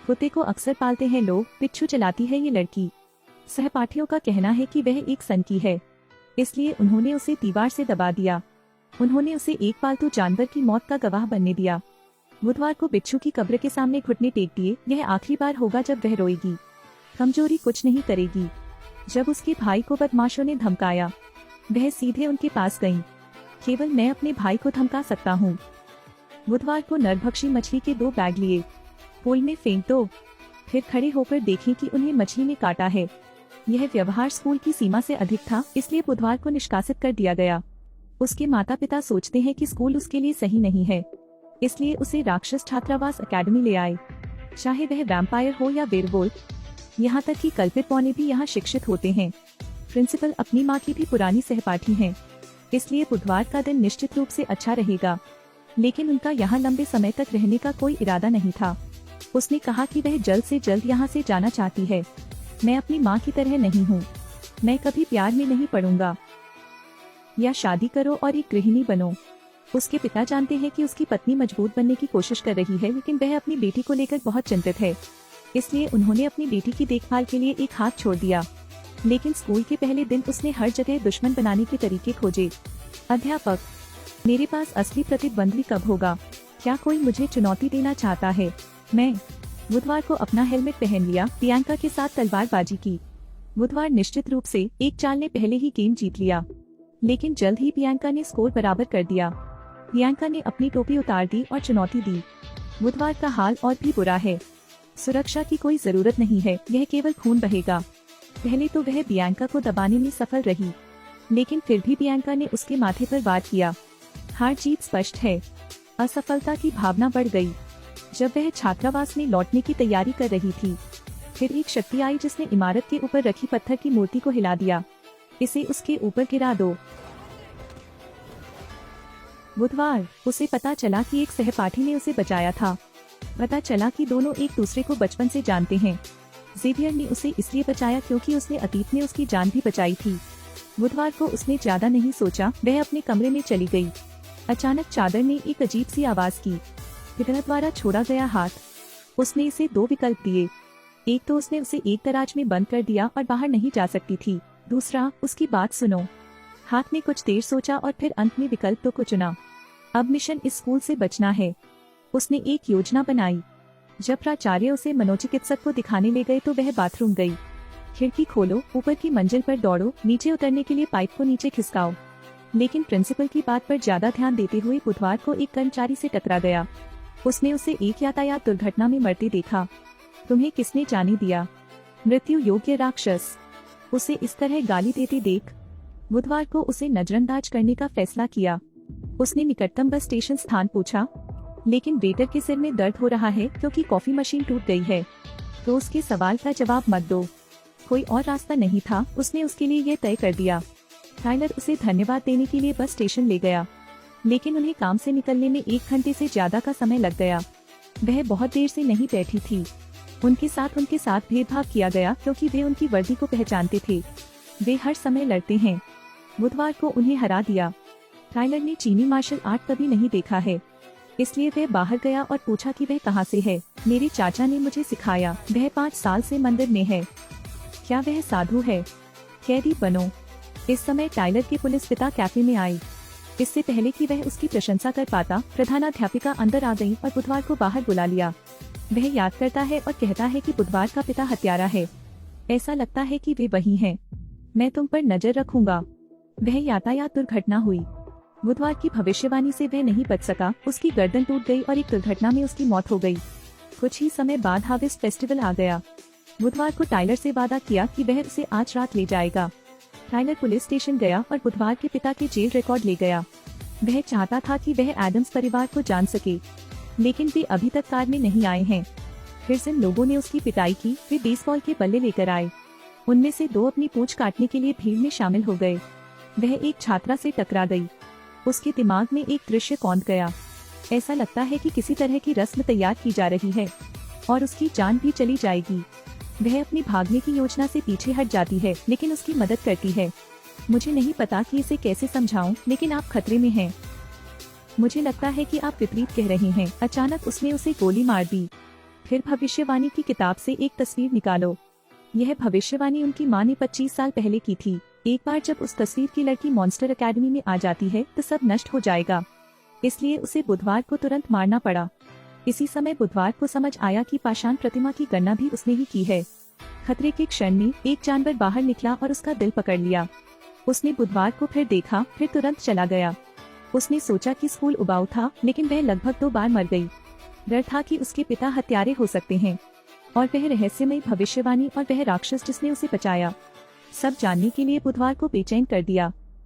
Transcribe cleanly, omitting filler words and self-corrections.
कुत्ते को अक्सर पालते हैं लोग, पिच्छू चलाती है ये लड़की। सहपाठियों का कहना है कि वह एक सनकी है, इसलिए उन्होंने उसे दीवार से दबा दिया। उन्होंने उसे एक पालतू जानवर की मौत का गवाह बनने दिया। बुधवार को बिच्छू की कब्र के सामने घुटने टेक दिए। यह आखिरी बार होगा जब वह रोएगी। कमजोरी कुछ नहीं करेगी। जब उसके भाई को बदमाशों ने धमकाया, वह सीधे उनके पास गई। केवल मैं अपने भाई को धमका सकता हूँ। बुधवार को नरभक्षी मछली के 2 बैग लिए। पूल में फेंक दो, फिर खड़े होकर देखें कि उन्हें मछली ने काटा है। यह व्यवहार स्कूल की सीमा से अधिक था, इसलिए बुधवार को निष्कासित कर दिया गया। उसके माता पिता सोचते हैं कि स्कूल उसके लिए सही नहीं है, इसलिए उसे राक्षस छात्रावास अकेडमी ले आए। चाहे वह वैम्पायर हो या वेयरवुल्फ, यहाँ तक कि कल्पित पौने भी यहाँ शिक्षित होते हैं। प्रिंसिपल अपनी माँ की भी पुरानी सहपाठी हैं, इसलिए बुधवार का दिन निश्चित रूप से अच्छा रहेगा। लेकिन उनका यहाँ लंबे समय तक रहने का कोई इरादा नहीं था। उसने कहा कि वह जल्द से जल्द यहाँ से जाना चाहती है। मैं अपनी माँ की तरह नहीं हूँ। मैं कभी प्यार में नहीं पड़ूंगा। या शादी करो और एक गृहिणी बनो। उसके पिता जानते हैं कि उसकी पत्नी मजबूत बनने की कोशिश कर रही है, लेकिन वह अपनी बेटी को लेकर बहुत चिंतित है, इसलिए उन्होंने अपनी बेटी की देखभाल के लिए एक हाथ छोड़ दिया। लेकिन स्कूल के पहले दिन उसने हर जगह दुश्मन बनाने के तरीके खोजे। अध्यापक, मेरे पास असली प्रतिद्वंदी कब होगा? क्या कोई मुझे चुनौती देना चाहता है? मैं बुधवार को अपना हेलमेट पहन लिया। प्रियंका के साथ तलवारबाजी की। बुधवार निश्चित रूप से एक चाल ने पहले ही गेम जीत लिया, लेकिन जल्द ही प्रियंका ने स्कोर बराबर कर दिया। प्रियंका ने अपनी टोपी उतार दी और चुनौती दी। बुधवार का हाल और भी बुरा है। सुरक्षा की कोई जरूरत नहीं है, यह केवल खून बहेगा। पहले तो वह प्रियंका को दबाने में सफल रही, लेकिन फिर भी प्रियंका ने उसके माथे पर वार किया। हार जीत स्पष्ट है। असफलता की भावना बढ़ गई। जब वह छात्रावास में लौटने की तैयारी कर रही थी, फिर एक शक्ति आई जिसने इमारत के ऊपर रखी पत्थर की मूर्ति को हिला दिया। इसे उसके ऊपर गिरा दो। बुधवार, उसे पता चला कि एक सहपाठी ने उसे बचाया था। पता चला कि दोनों एक दूसरे को बचपन से जानते हैं। जेवियर ने उसे इसलिए बचाया क्योंकि उसने अतीत में उसकी जान भी बचाई थी। बुधवार को उसने ज्यादा नहीं सोचा, वह अपने कमरे में चली गई। अचानक चादर ने एक अजीब सी आवाज की। पिता द्वारा छोड़ा गया हाथ। उसने इसे 2 विकल्प दिए। एक तो उसने उसे एक दराज में बंद कर दिया और बाहर नहीं जा सकती थी। दूसरा, उसकी बात सुनो। हाथ ने कुछ देर सोचा और फिर अंत में विकल्प 2 को चुना। अब मिशन इस स्कूल से बचना है। उसने एक योजना बनाई। जब प्राचार्य उसे मनोचिकित्सक को दिखाने ले गए तो वह बाथरूम गई। खिड़की खोलो, ऊपर की मंजिल पर दौड़ो, नीचे उतरने के लिए पाइप को नीचे खिसकाओ। लेकिन प्रिंसिपल की बात पर ज्यादा ध्यान देते हुए बुधवार को एक कर्मचारी से टकरा गया। उसने उसे एक यातायात दुर्घटना में मरते देखा। तुम्हें किसने जाने दिया, मृत्यु योग्य राक्षस? उसे इस तरह गाली देते देख बुधवार को उसे नजरअंदाज करने का फैसला किया। उसने निकटतम बस स्टेशन स्थान पूछा, लेकिन वेटर के सिर में दर्द हो रहा है क्योंकि कॉफी मशीन टूट गई है। तो उसके सवाल का जवाब मत दो। कोई और रास्ता नहीं था, उसने उसके लिए यह तय कर दिया। टाइलर उसे धन्यवाद देने के लिए बस स्टेशन ले गया, लेकिन उन्हें काम से निकलने में 1 घंटे से ज्यादा का समय लग गया। वह बहुत देर से नहीं बैठी थी। उनके साथ भेदभाव किया गया क्योंकि वे उनकी वर्दी को पहचानते थे। वे हर समय लड़ते हैं। बुधवार को उन्हें हरा दिया। टाइलर ने चीनी मार्शल आर्ट कभी नहीं देखा है, इसलिए वह बाहर गया और पूछा कि वह कहाँ से है। मेरे चाचा ने मुझे सिखाया। वह 5 साल से मंदिर में है। क्या वह साधु है? कैदी बनो। इस समय टाइलर के पुलिस पिता कैफे में आई। इससे पहले कि वह उसकी प्रशंसा कर पाता, प्रधानाध्यापिका अंदर आ गई और बुधवार को बाहर बुला लिया। वह याद करता है और कहता है कि बुधवार का पिता हत्यारा है। ऐसा लगता है कि वे वही हैं। मैं तुम पर नजर रखूंगा। वह यातायात दुर्घटना हुई। बुधवार की भविष्यवाणी से वह नहीं बच सका। उसकी गर्दन टूट गई और एक दुर्घटना में उसकी मौत हो गई। कुछ ही समय बाद हार्वेस्ट फेस्टिवल आ गया। बुधवार को टाइलर से वादा किया कि वह उसे आज रात ले जाएगा। टाइलर पुलिस स्टेशन गया और बुधवार के पिता के जेल रिकॉर्ड ले गया। वह चाहता था कि वह एडम्स परिवार को जान सके, लेकिन वे अभी तक कार में नहीं आए हैं। फिर जिन लोगों ने उसकी पिटाई की, वे बेसबॉल के बल्ले लेकर आए। उनमें से 2 अपनी पूंछ काटने के लिए भीड़ में शामिल हो गए। वह एक छात्रा से टकरा गई। उसके दिमाग में एक दृश्य कौंध गया। ऐसा लगता है कि किसी तरह की रस्म तैयार की जा रही है और उसकी जान भी चली जाएगी। वह अपनी भागने की योजना से पीछे हट जाती है, लेकिन उसकी मदद करती है। मुझे नहीं पता कि इसे कैसे समझाऊं, लेकिन आप खतरे में हैं। मुझे लगता है कि आप विपरीत कह रहे हैं। अचानक उसने उसे गोली मार दी। फिर भविष्यवाणी की किताब से एक तस्वीर निकालो। यह भविष्यवाणी उनकी माँ ने 25 साल पहले की थी। एक बार जब उस तस्वीर की लड़की मॉन्स्टर एकेडमी में आ जाती है तो सब नष्ट हो जाएगा, इसलिए उसे बुधवार को तुरंत मारना पड़ा। इसी समय बुधवार को समझ आया कि पाषाण प्रतिमा की गणना भी उसने ही की है। खतरे के क्षण में एक जानवर बाहर निकला और उसका दिल पकड़ लिया। उसने बुधवार को फिर देखा, फिर तुरंत चला गया। उसने सोचा कि स्कूल उबाऊ था, लेकिन वह लगभग 2 बार मर गई। डर था कि उसके पिता हत्यारे हो सकते हैं, और वह रहस्यमयी भविष्यवाणी और वह राक्षस जिसने उसे बचाया, सब जानने के लिए बुधवार को बेचैन कर दिया।